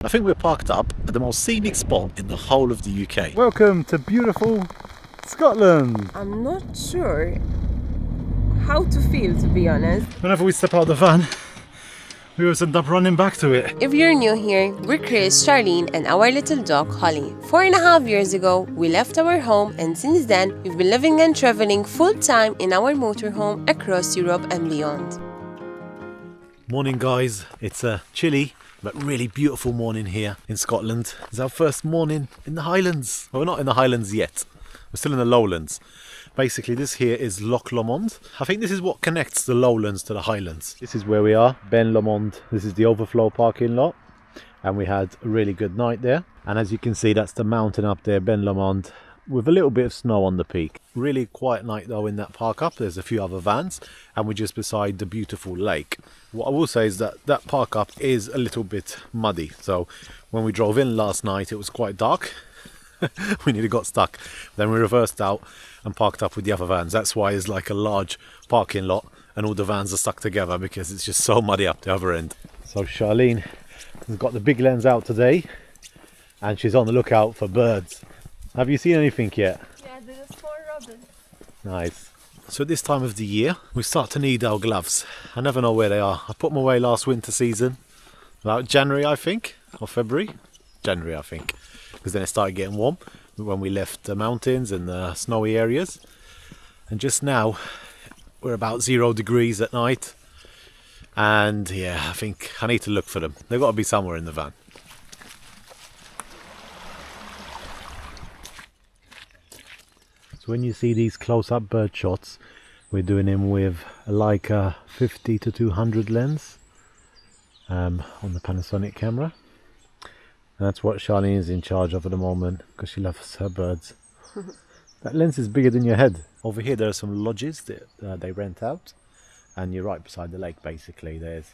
I think we're parked up at the most scenic spot in the whole of the UK. Welcome to beautiful Scotland. I'm not sure how to feel, to be honest. Whenever we step out of the van, we always end up running back to it. If you're new here, we're Chris, Charlene, and our little dog, Holly. 4.5 years ago, we left our home, and since then, we've been living and traveling full-time in our motorhome across Europe and beyond. Morning guys, it's a chilly but really beautiful morning here in Scotland. It's our first morning in the Highlands. Well, we're not in the Highlands yet, we're still in the lowlands. Basically this here is Loch Lomond. I think this is what connects the lowlands to the Highlands. This is where we are, Ben Lomond. This is the overflow parking lot, and we had a really good night there. And as you can see, that's the mountain up there, Ben Lomond, with a little bit of snow on the peak. Really quiet night though in that park up. There's a few other vans and we're just beside the beautiful lake. What I will say is that that park up is a little bit muddy. So when we drove in last night, it was quite dark. We nearly got stuck. Then we reversed out and parked up with the other vans. That's why it's like a large parking lot and all the vans are stuck together because it's just so muddy up the other end. So Charlene has got the big lens out today and she's on the lookout for birds. Have you seen anything yet? Yeah, there's a small robin. Nice. So at this time of the year, we start to need our gloves. I never know where they are. I put them away last winter season, about January I think, or February. January I think, because then it started getting warm when we left the mountains and the snowy areas. And just now, we're about 0 degrees at night. And yeah, I think I need to look for them. They've got to be somewhere in the van. So when you see these close-up bird shots, we're doing them with a Leica 50 to 200 lens on the Panasonic camera. And that's what Charlene is in charge of at the moment because she loves her birds. That lens is bigger than your head. Over here there are some lodges that they rent out, and you're right beside the lake basically. The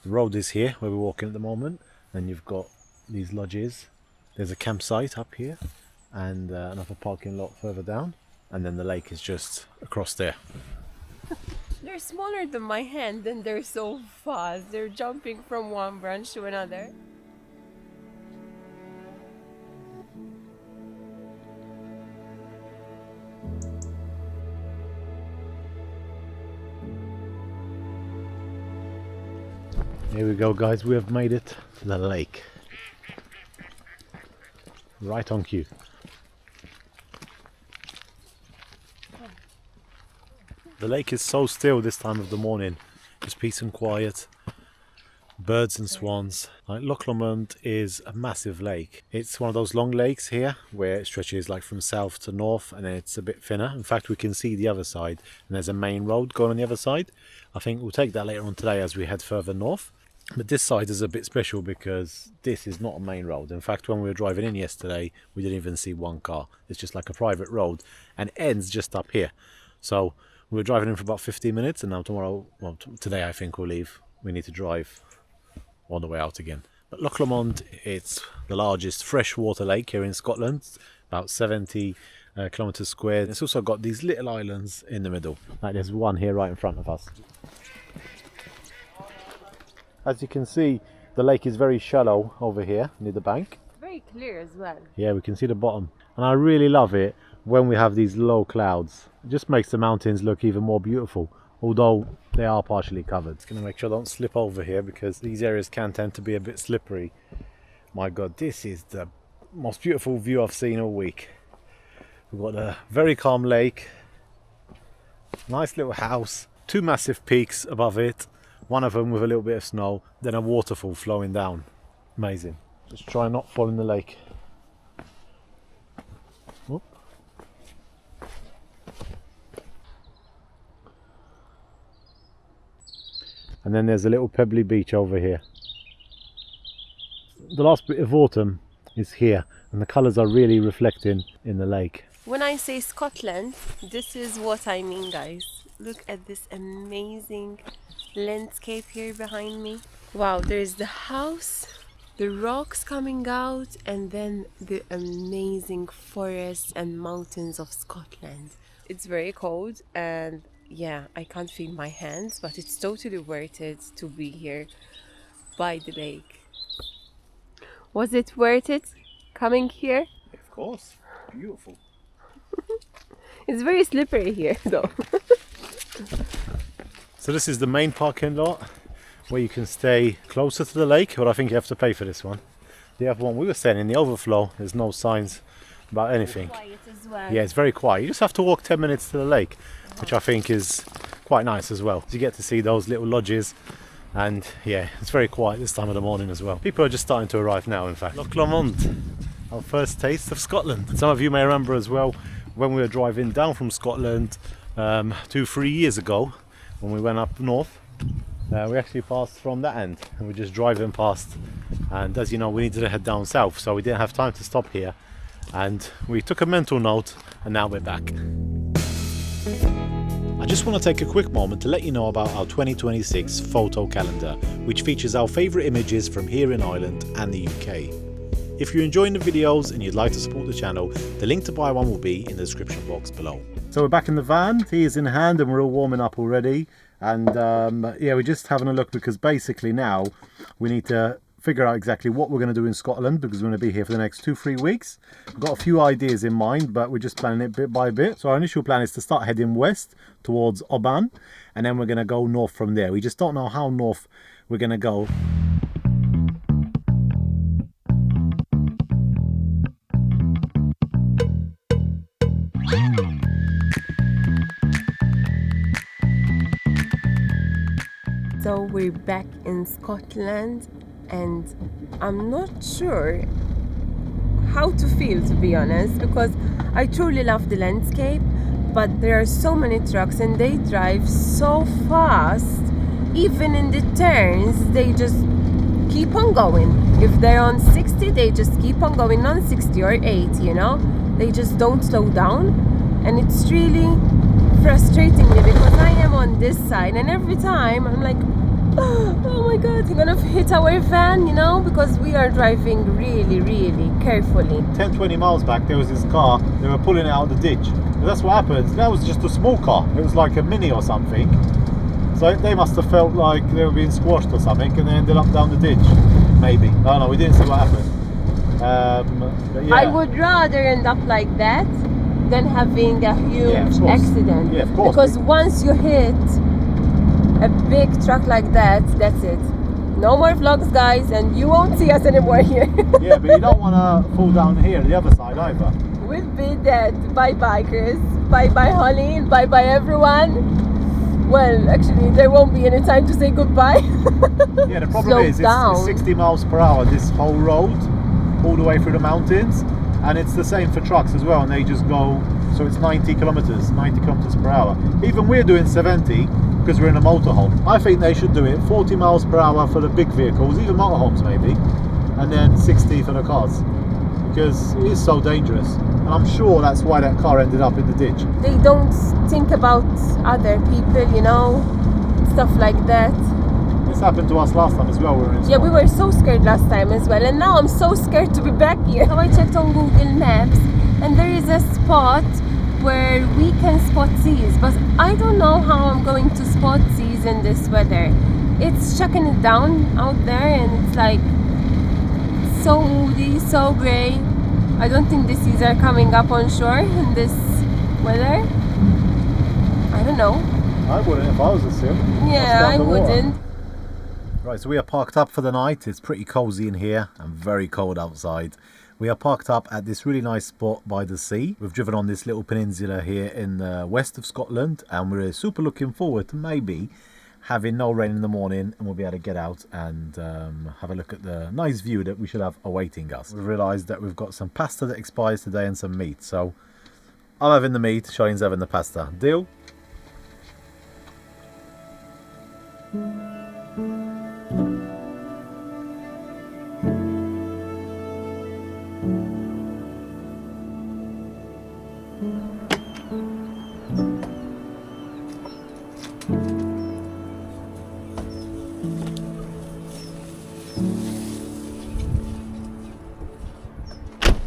road is here where we're walking at the moment, and you've got these lodges. There's a campsite up here and another parking lot further down. And then the lake is just across there. They're smaller than my hand and they're so fast. They're jumping from one branch to another. Here we go guys, we have made it to the lake. Right on cue. The lake is so still this time of the morning. It's peace and quiet. Birds and swans. Loch Lomond is a massive lake. It's one of those long lakes here where it stretches like from south to north and then it's a bit thinner. In fact, we can see the other side and there's a main road going on the other side. I think we'll take that later on today as we head further north. But this side is a bit special because this is not a main road. In fact, when we were driving in yesterday, we didn't even see one car. It's just like a private road and it ends just up here. So we were driving in for about 15 minutes and now tomorrow, well today I think we'll leave. We need to drive on the way out again. But Loch Lomond, it's the largest freshwater lake here in Scotland, about 70 kilometres square. It's also got these little islands in the middle. Like there's one here right in front of us. As you can see, the lake is very shallow over here near the bank. Very clear as well. Yeah, we can see the bottom. And I really love it when we have these low clouds. It just makes the mountains look even more beautiful, although they are partially covered. Just going to make sure I don't slip over here because these areas can tend to be a bit slippery. My God, this is the most beautiful view I've seen all week. We've got a very calm lake, nice little house, 2 massive peaks above it, one of them with a little bit of snow, then a waterfall flowing down. Amazing. Just try not fall in the lake. Whoop. And then there's a little pebbly beach over here. The last bit of autumn is here and the colours are really reflecting in the lake. When I say Scotland, this is what I mean, guys. Look at this amazing landscape here behind me. Wow, there's the house, the rocks coming out, and then the amazing forests and mountains of Scotland. It's very cold and yeah, I can't feel my hands, but it's totally worth it to be here by the lake. Was it worth it coming here? Of course, beautiful. It's very slippery here though. So this is the main parking lot where you can stay closer to the lake, but I think you have to pay for this one. The other one we were staying in the overflow, there's no signs about anything. Quiet as well. Yeah, it's very quiet. You just have to walk 10 minutes to the lake, which I think is quite nice as well. You get to see those little lodges, and yeah, it's very quiet this time of the morning as well. People are just starting to arrive now, in fact. Loch Lomond, our first taste of Scotland. Some of you may remember as well when we were driving down from Scotland 2-3 years ago when we went up north. We actually passed from that end and we're just driving past, and as you know, we needed to head down south, so we didn't have time to stop here, and we took a mental note and now we're back. I just want to take a quick moment to let you know about our 2026 photo calendar, which features our favourite images from here in Ireland and the UK. If you're enjoying the videos and you'd like to support the channel, the link to buy one will be in the description box below. So we're back in the van, tea is in hand and we're all warming up already, and yeah, we're just having a look because basically now we need to figure out exactly what we're going to do in Scotland, because we're going to be here for the next 2-3 weeks. We've got a few ideas in mind, but we're just planning it bit by bit. So our initial plan is to start heading west towards Oban, and then we're going to go north from there. We just don't know how north we're going to go. So we're back in Scotland, and I'm not sure how to feel, to be honest, because I truly love the landscape, but there are so many trucks and they drive so fast. Even in the turns, they just keep on going. If they're on 60, they just keep on going on 60 or 80, you know? They just don't slow down, and it's really frustrating me because I am on this side, and every time I'm like, oh my god, you're gonna hit our van, you know, because we are driving really, really carefully. 10-20 miles back there was this car, they were pulling it out of the ditch. And that's what happens. That was just a small car, it was like a Mini or something. So they must have felt like they were being squashed or something, and they ended up down the ditch. Maybe, I don't know, we didn't see what happened. But yeah. I would rather end up like that than having a huge accident. Yeah, of course. Because once you hit a big truck like that, that's it. No more vlogs, guys, and you won't see us anymore here. Yeah, but you don't want to fall down here, the other side either. We'll be dead. Bye-bye, Chris. Bye-bye, Holly. Bye-bye, everyone. Well, actually, there won't be any time to say goodbye. Yeah, the problem is it's 60 miles per hour, this whole road, all the way through the mountains. And it's the same for trucks as well, and they just go, so it's 90 kilometers per hour. Even we're doing 70 because we're in a motorhome. I think they should do it 40 miles per hour for the big vehicles, even motorhomes maybe, and then 60 for the cars, because it is so dangerous. And I'm sure that's why that car ended up in the ditch. They don't think about other people, you know, stuff like that. This happened to us last time as well. Yeah, we were so scared last time as well, and now I'm so scared to be back here. So I checked on Google Maps, and there is a spot where we can spot seas, but I don't know how I'm going to spot seas in this weather. It's chucking it down out there, and it's like so moody, so grey. I don't think the seas are coming up on shore in this weather. I don't know. I wouldn't if I was a sim. Yeah, I wouldn't. Right, so we are parked up for the night. It's pretty cozy in here and very cold outside. We are parked up at this really nice spot by the sea. We've driven on this little peninsula here in the west of Scotland, and we're super looking forward to maybe having no rain in the morning, and we'll be able to get out and have a look at the nice view that we should have awaiting us. We've realised that we've got some pasta that expires today and some meat, so I'm having the meat, Shireen's having the pasta. Deal?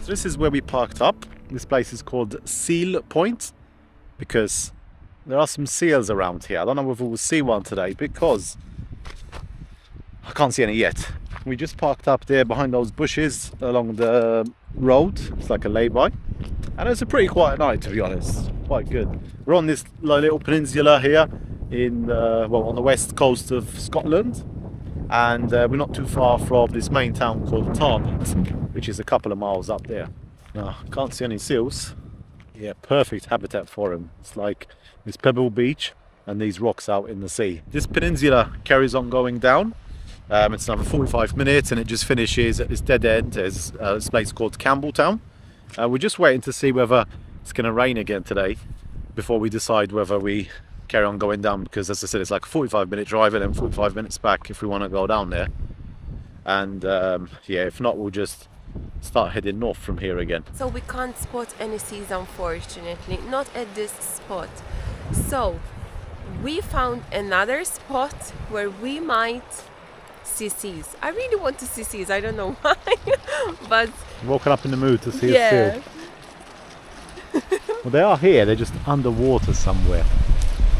So this is where we parked up. This place is called Seal Point because there are some seals around here. I don't know if we'll see one today because I can't see any yet. We just parked up there behind those bushes along the road. It's like a lay-by. And it's a pretty quiet night, to be honest. Quite good. We're on this little peninsula here in on the west coast of Scotland. And we're not too far from this main town called Tarnart, which is a couple of miles up there. Now, can't see any seals. Yeah, perfect habitat for them. It's like this pebble beach and these rocks out in the sea. This peninsula carries on going down. It's another 45 minutes and it just finishes at this dead end. There's this place called Campbelltown. We're just waiting to see whether it's going to rain again today before we decide whether we carry on going down, because as I said, it's like a 45-minute drive and then 45 minutes back if we want to go down there. And yeah, if not, we'll just start heading north from here again. So we can't spot any seas, unfortunately, not at this spot. So we found another spot where we might see seas. I really want to see seas, I don't know why, but Woken up in the mood to see yeah. a seal. Well, they are here, they're just underwater somewhere,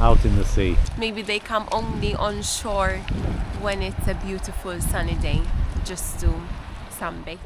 out in the sea. Maybe they come only on shore when it's a beautiful sunny day, just to sunbathe.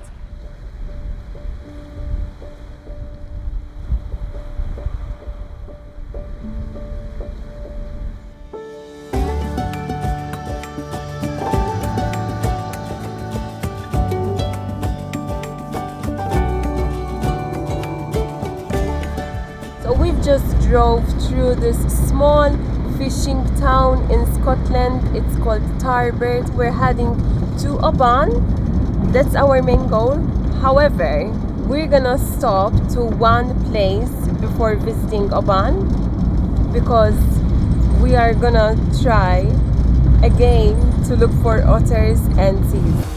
We've just drove through this small fishing town in Scotland. It's called Tarbert. We're heading to Oban. That's our main goal. However, we're gonna stop to one place before visiting Oban because we are gonna try again to look for otters and seals.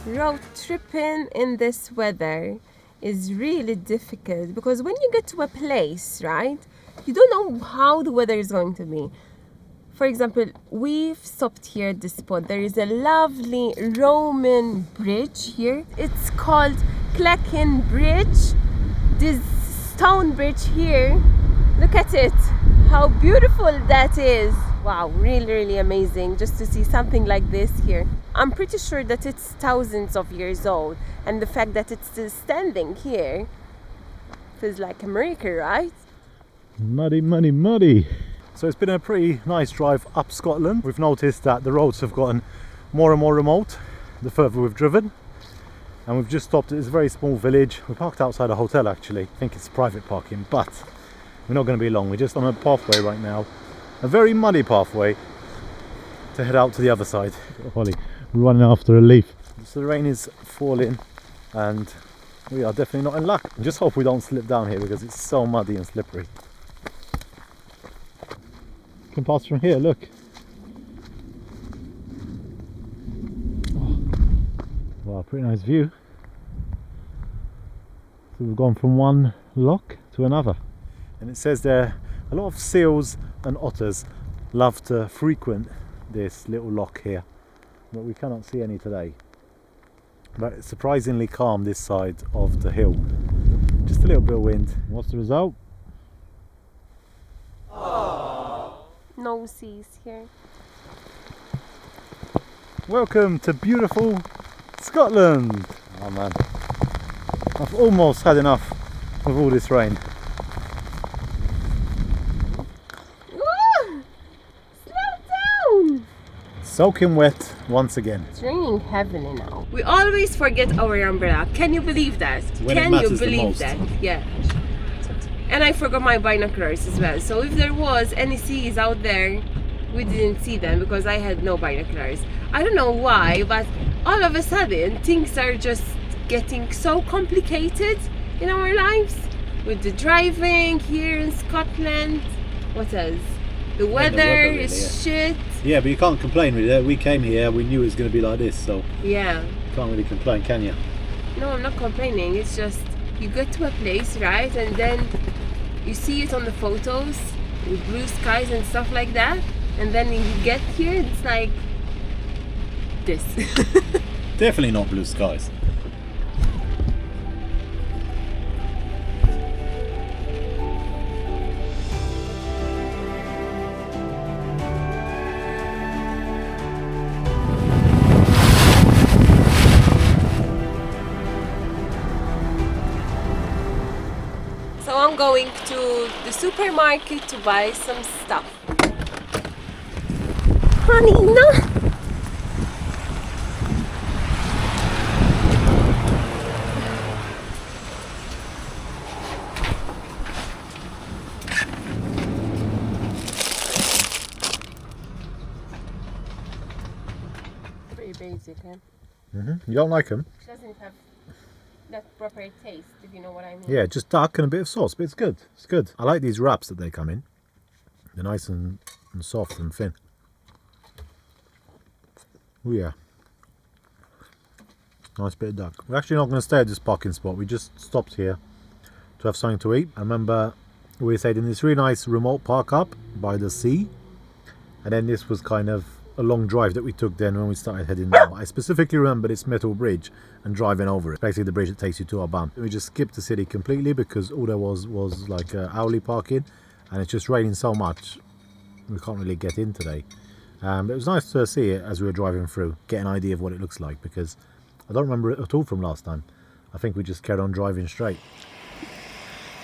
Road tripping in this weather is really difficult because when you get to a place, right, you don't know how the weather is going to be. For example, we've stopped here at this spot. There is a lovely Roman bridge here. It's called Glencoe Bridge. This stone bridge here, look at it, how beautiful that is. Wow, really, really amazing just to see something like this here. I'm pretty sure that it's thousands of years old, and the fact that it's still standing here feels like a miracle, right? Muddy, muddy, muddy. So it's been a pretty nice drive up Scotland. We've noticed that the roads have gotten more and more remote the further we've driven. And we've just stopped at this very small village. We parked outside a hotel actually. I think it's private parking, but we're not going to be long. We're just on a pathway right now. A very muddy pathway to head out to the other side. Holly, we're running after a leaf. So the rain is falling and we are definitely not in luck. Just hope we don't slip down here because it's so muddy and slippery. You can pass from here, look. Oh. Wow, pretty nice view. So we've gone from one loch to another. And it says there a lot of seals and otters love to frequent this little loch here, but we cannot see any today. But it's surprisingly calm this side of the hill. Just a little bit of wind. What's the result? No seas here. Welcome to beautiful Scotland! Oh man, I've almost had enough of all this rain. Soaking wet once again. It's raining heavily now. We always forget our umbrella. Can you believe that? When it Can you matters the believe most. that? Yeah. And I forgot my binoculars as well. So if there was any seas out there, we didn't see them because I had no binoculars. I don't know why, but all of a sudden things are just getting so complicated in our lives. With the driving here in Scotland. What else? The weather really, is shit. Yeah, but you can't complain really. We came here, we knew it was going to be like this, so Yeah. you can't really complain, can you? No, I'm not complaining. It's just you get to a place, right? And then you see it on the photos with blue skies and stuff like that. And then you get here, it's like this. Definitely not blue skies. So I'm going to the supermarket to buy some stuff. Honey, no! Pretty basic, eh? You don't like them? It doesn't have that proper taste, if you know what I mean. Yeah, just dark and a bit of sauce, but it's good. It's good. I like these wraps that they come in. They're nice and soft and thin. Oh yeah. Nice bit of duck. We're actually not going to stay at this parking spot. We just stopped here to have something to eat. I remember we stayed in this really nice remote park up by the sea. And then this was kind of a long drive that we took then when we started heading down. I specifically remember this metal bridge and driving over it. Basically the bridge that takes you to our bum. We just skipped the city completely because all there was like hourly parking, and it's just raining so much we can't really get in today. But it was nice to see it as we were driving through, get an idea of what it looks like, because I don't remember it at all from last time. I think we just carried on driving straight.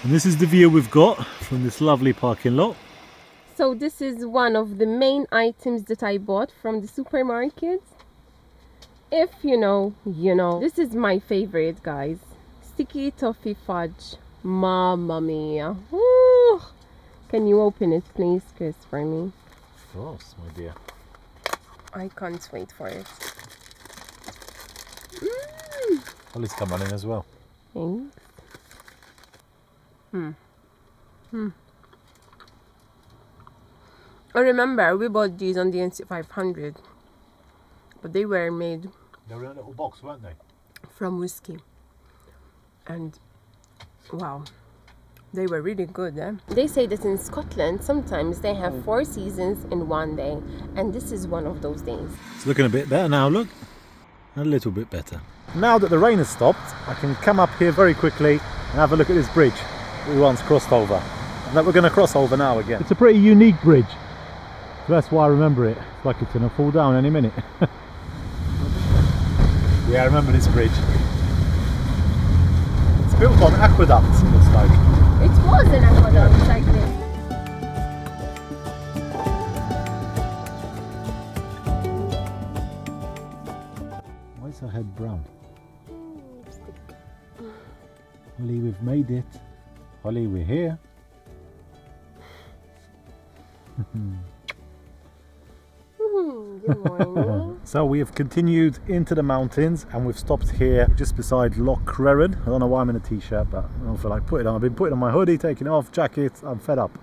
And this is the view we've got from this lovely parking lot. So this is one of the main items that I bought from the supermarket. If you know, you know. This is my favorite, guys. Sticky toffee fudge. Mamma mia. Ooh. Can you open it, please, Chris, for me? Of course, my dear. I can't wait for it. Holly's come on in as well. Thanks. I remember we bought these on the NC500, but they were made They were in a little box, weren't they? from whiskey. And wow, they were really good. They say that in Scotland sometimes they have 4 seasons in one day, and this is one of those days. It's looking a bit better now, look. A little bit better. Now that the rain has stopped, I can come up here very quickly and have a look at this bridge we once crossed over. And that we're going to cross over now again. It's a pretty unique bridge. So that's why I remember it. It's like it's going to fall down any minute. Yeah, I remember this bridge. It's built on aqueducts, it looks like. It was an aqueduct like this. Why is her head brown? Holly, we've made it. Holly, we're here. Good morning. So we have continued into the mountains and we've stopped here just beside Loch Creran. I don't know why I'm in a t-shirt, but I don't feel like putting it on. I've been putting on my hoodie, taking it off, jacket. I'm fed up.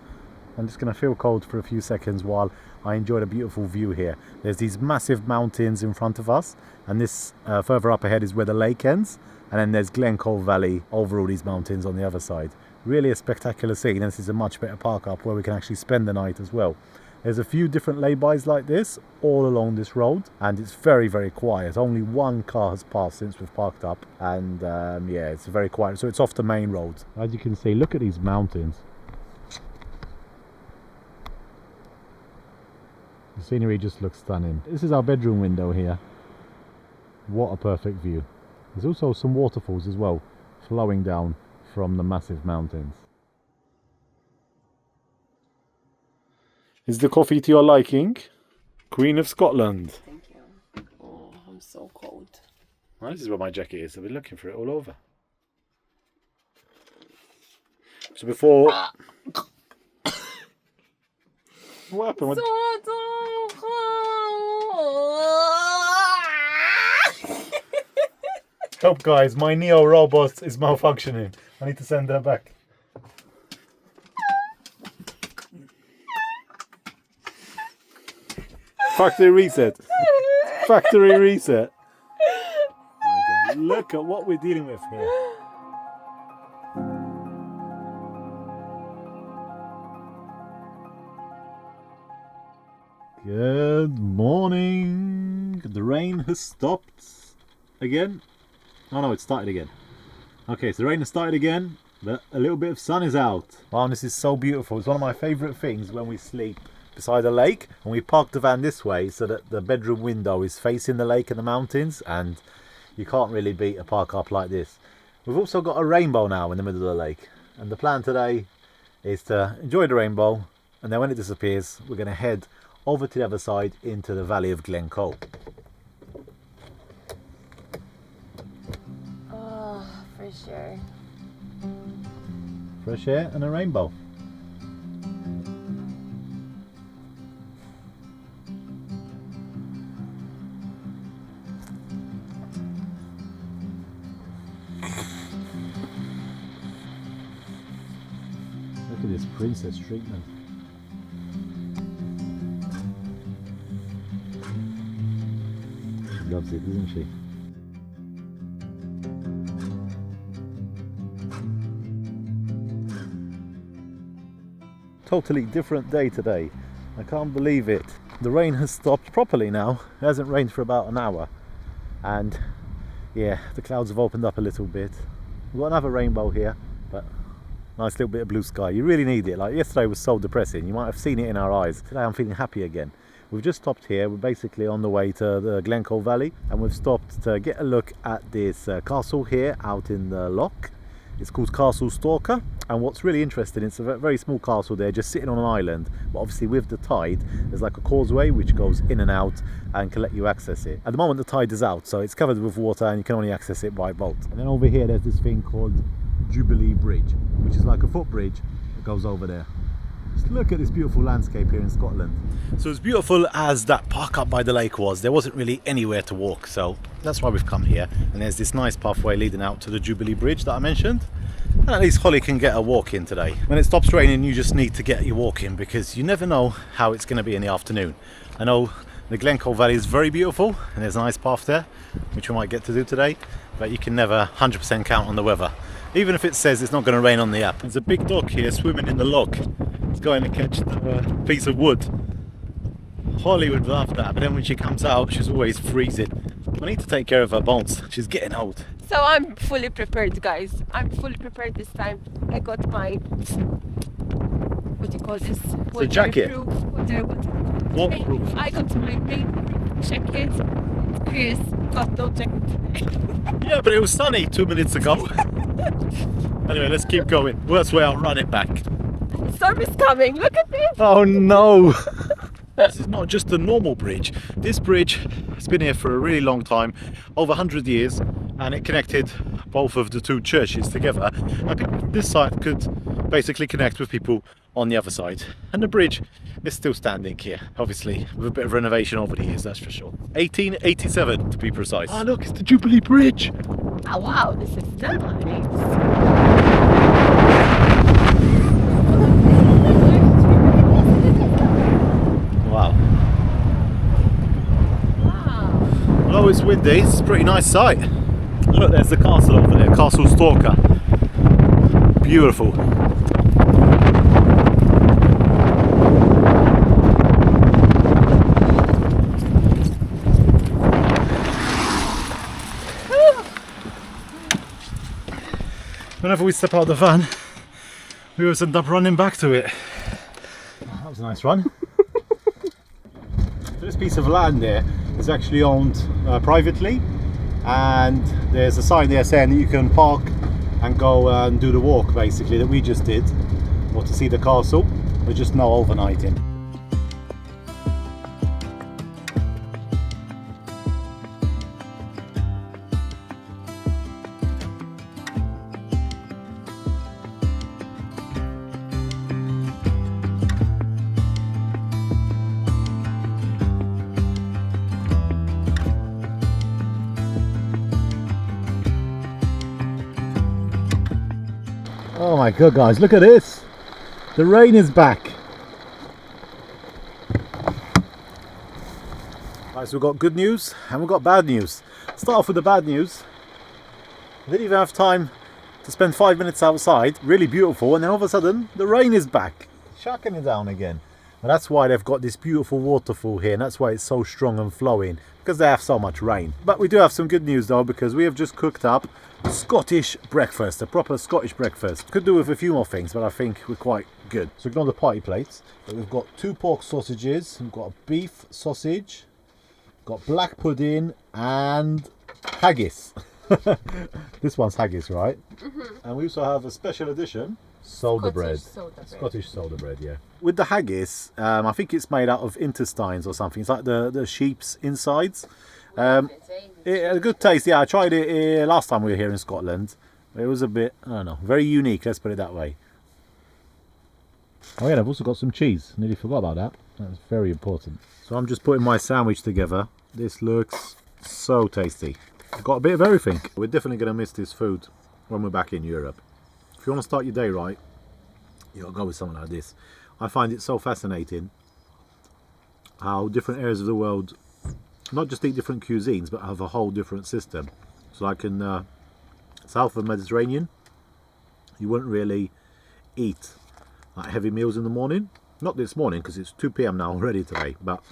I'm just going to feel cold for a few seconds while I enjoy the beautiful view here. There's these massive mountains in front of us, and this further up ahead is where the lake ends, and then there's Glencoe Valley over all these mountains on the other side. Really a spectacular scene, and this is a much better park up where we can actually spend the night as well. There's a few different laybys like this all along this road, and it's very, very quiet. Only one car has passed since we've parked up, and yeah, it's very quiet. So it's off the main road. As you can see, look at these mountains. The scenery just looks stunning. This is our bedroom window here. What a perfect view. There's also some waterfalls as well, flowing down from the massive mountains. Is the coffee to your liking? Queen of Scotland. Thank you. Oh, I'm so cold. Well, this is where my jacket is. I've been looking for it all over. So before... What happened? What... Help, guys. My Neo robot is malfunctioning. I need to send her back. Factory reset. Factory reset. Oh my God. Look at what we're dealing with here. Good morning. The rain has stopped. again. Oh no, it started again. Okay, so the rain has started again, but a little bit of sun is out. Wow, this is so beautiful. It's one of my favourite things when we sleep beside a lake, and we park the van this way so that the bedroom window is facing the lake and the mountains, and you can't really beat a park up like this. We've also got a rainbow now in the middle of the lake, and the plan today is to enjoy the rainbow, and then when it disappears we're going to head over to the other side into the valley of Glencoe. Oh, for sure. Fresh air and a rainbow. Look at this princess treatment. She loves it, doesn't she? Totally different day today. I can't believe it. The rain has stopped properly now. It hasn't rained for about an hour. And yeah, the clouds have opened up a little bit. We've got another rainbow here, but nice little bit of blue sky. You really need it. Like yesterday was so depressing. You might have seen it in our eyes. Today I'm feeling happy again. We've just stopped here. We're basically on the way to the Glencoe Valley, and we've stopped to get a look at this castle here out in the loch. It's called Castle Stalker, and what's really interesting, it's a very small castle there just sitting on an island, but obviously with the tide there's like a causeway which goes in and out and can let you access it. At the moment the tide is out, so it's covered with water and you can only access it by boat. And then over here there's this thing called Jubilee Bridge, which is like a footbridge that goes over there. Just look at this beautiful landscape here in Scotland. So as beautiful as that park up by the lake was, there wasn't really anywhere to walk, so that's why we've come here. And there's this nice pathway leading out to the Jubilee Bridge that I mentioned, and at least Holly can get a walk in today. When it stops raining you just need to get your walk in, because you never know how it's going to be in the afternoon. I know the Glencoe Valley is very beautiful and there's a nice path there which we might get to do today, but you can never 100% count on the weather, even if it says it's not going to rain on the app. There's a big dog here swimming in the loch. It's going to catch the piece of wood. Holly would love that, but then when she comes out she's always freezing. I need to take care of her bones. She's getting old. So I'm fully prepared, guys. I'm fully prepared this time. I got my, what do you call this? The jacket. Waterproof. I got my rain jacket. Chris got no jacket. Yeah, but it was sunny 2 minutes ago. Anyway, let's keep going. Worst way, I'll run it back. The storm is coming. Look at this. Oh no! This is not just a normal bridge. This bridge has been here for a really long time, over 100 years, and it connected both of the two churches together. And people from this side could basically connect with people on the other side. And the bridge is still standing here, obviously with a bit of renovation over the years, that's for sure. 1887 to be precise. Oh look, it's the Jubilee Bridge! Oh wow, this is nice. Wow. Although it's windy, it's a pretty nice sight. Look, there's the castle over there, Castle Stalker. Beautiful. Whenever we step out of the van, we always end up running back to it. That was a nice run. This piece of land there is actually owned privately, and there's a sign there saying that you can park and go and do the walk basically that we just did, or to see the castle. There's just no overnighting. Oh my god guys, look at this! The rain is back! Right, so we've got good news and we've got bad news. Start off with the bad news. I didn't even have time to spend 5 minutes outside, really beautiful, and then all of a sudden the rain is back. Shocking it down again. And that's why they've got this beautiful waterfall here, and that's why it's so strong and flowing, because they have so much rain. But we do have some good news though, because we have just cooked up Scottish breakfast, a proper Scottish breakfast. Could do with a few more things, but I think we're quite good. So ignore the party plates. But we've got 2 pork sausages, we've got a beef sausage, got black pudding and haggis. This one's haggis, right? And we also have a special edition soda bread. Scottish soda bread, yeah. With the haggis, I think it's made out of intestines or something. It's like the sheep's insides. It had a good taste. Yeah, I tried it last time we were here in Scotland. It was a bit, I don't know, very unique, let's put it that way. Oh yeah, I've also got some cheese. Nearly forgot about that. That's very important. So I'm just putting my sandwich together. This looks so tasty. Got a bit of everything. We're definitely going to miss this food when we're back in Europe. If you want to start your day right, you got to go with something like this. I find it so fascinating how different areas of the world not just eat different cuisines, but have a whole different system. So like in south of the Mediterranean, you wouldn't really eat like heavy meals in the morning. Not this morning, because it's 2 p.m. now already today, but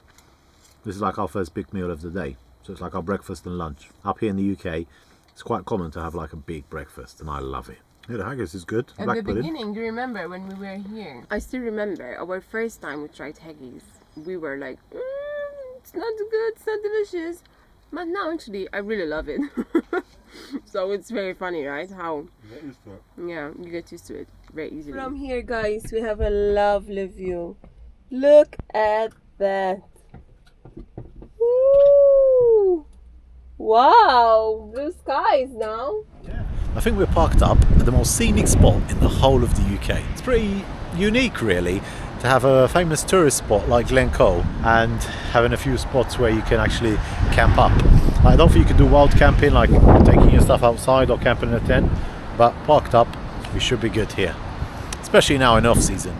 this is like our first big meal of the day. So it's like our breakfast and lunch. Up here in the UK, it's quite common to have like a big breakfast, and I love it. Yeah, the haggis is good. At the beginning, do you remember when we were here? I still remember our first time we tried haggis. We were like, it's not good, it's not delicious. But now actually, I really love it. So it's very funny, right? How? Yeah, you get used to it very easily. From here, guys, we have a lovely view. Look at that. Woo! Wow, blue skies now. I think we're parked up at the most scenic spot in the whole of the UK. It's pretty unique really to have a famous tourist spot like Glencoe and having a few spots where you can actually camp up. I don't think you can do wild camping like taking your stuff outside or camping in a tent, but parked up we should be good here, especially now in off season.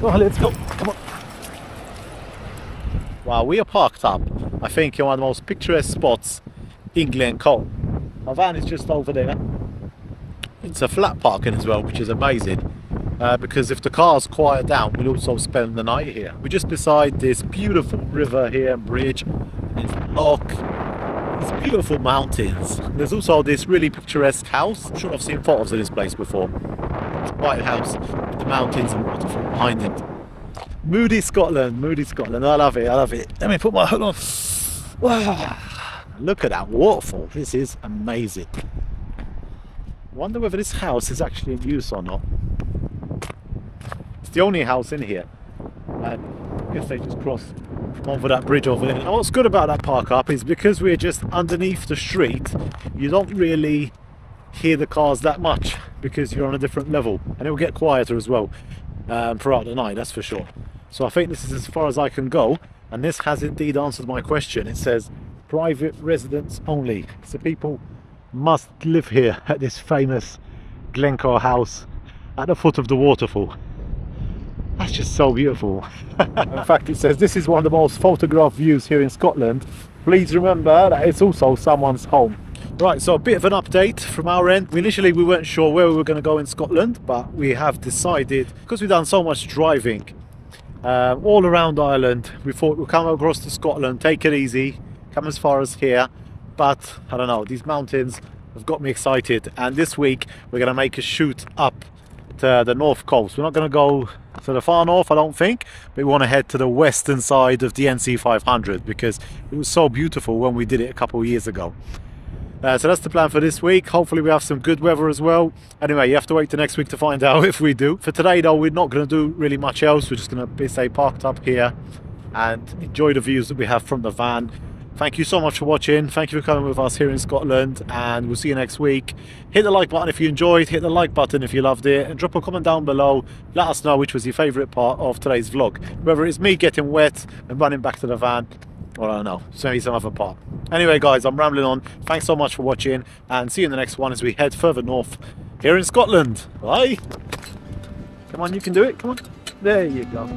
Oh, let's go. Come on. Wow, we are parked up, I think, in one of the most picturesque spots in Glencoe. Our van is just over there. It's a flat parking as well, which is amazing. Because if the cars quiet down, we'll also spend the night here. We're just beside this beautiful river here and bridge. This loch. These beautiful mountains. There's also this really picturesque house. I'm sure I've seen photos of this place before. It's a white house with the mountains and waterfall behind it. Moody Scotland, Moody Scotland. I love it, I love it. Let me put my hood on. Wow. Look at that waterfall. This is amazing. I wonder whether this house is actually in use or not. It's the only house in here. And I guess they just crossed over that bridge over there. And what's good about that park up is because we're just underneath the street, you don't really hear the cars that much because you're on a different level, and it will get quieter as well throughout the night, that's for sure. So I think this is as far as I can go, and this has indeed answered my question. It says private residents only, so people must live here at this famous Glencoe house at the foot of the waterfall. That's just so beautiful. In fact, it says this is one of the most photographed views here in Scotland. Please remember that it's also someone's home. Right, so a bit of an update from our end. Initially we weren't sure where we were going to go in Scotland, but we have decided, because we've done so much driving all around Ireland, we thought we'll come across to Scotland, take it easy, come as far as here. But I don't know, these mountains have got me excited, and this week we're going to make a shoot up to the north coast. We're not going to go to the far north, I don't think, but we want to head to the western side of the NC 500 because it was so beautiful when we did it a couple of years ago. So that's the plan for this week. Hopefully we have some good weather as well. Anyway, you have to wait till next week to find out if we do. For today though, we're not going to do really much else. We're just going to stay parked up here and enjoy the views that we have from the van. Thank you so much for watching. Thank you for coming with us here in Scotland, and we'll see you next week. Hit the like button if you enjoyed, hit the like button if you loved it, and drop a comment down below. Let us know which was your favourite part of today's vlog. Whether it's me getting wet and running back to the van, or I don't know, maybe some other part. Anyway guys, I'm rambling on. Thanks so much for watching, and see you in the next one as we head further north here in Scotland. Bye. Come on, you can do it. Come on. There you go.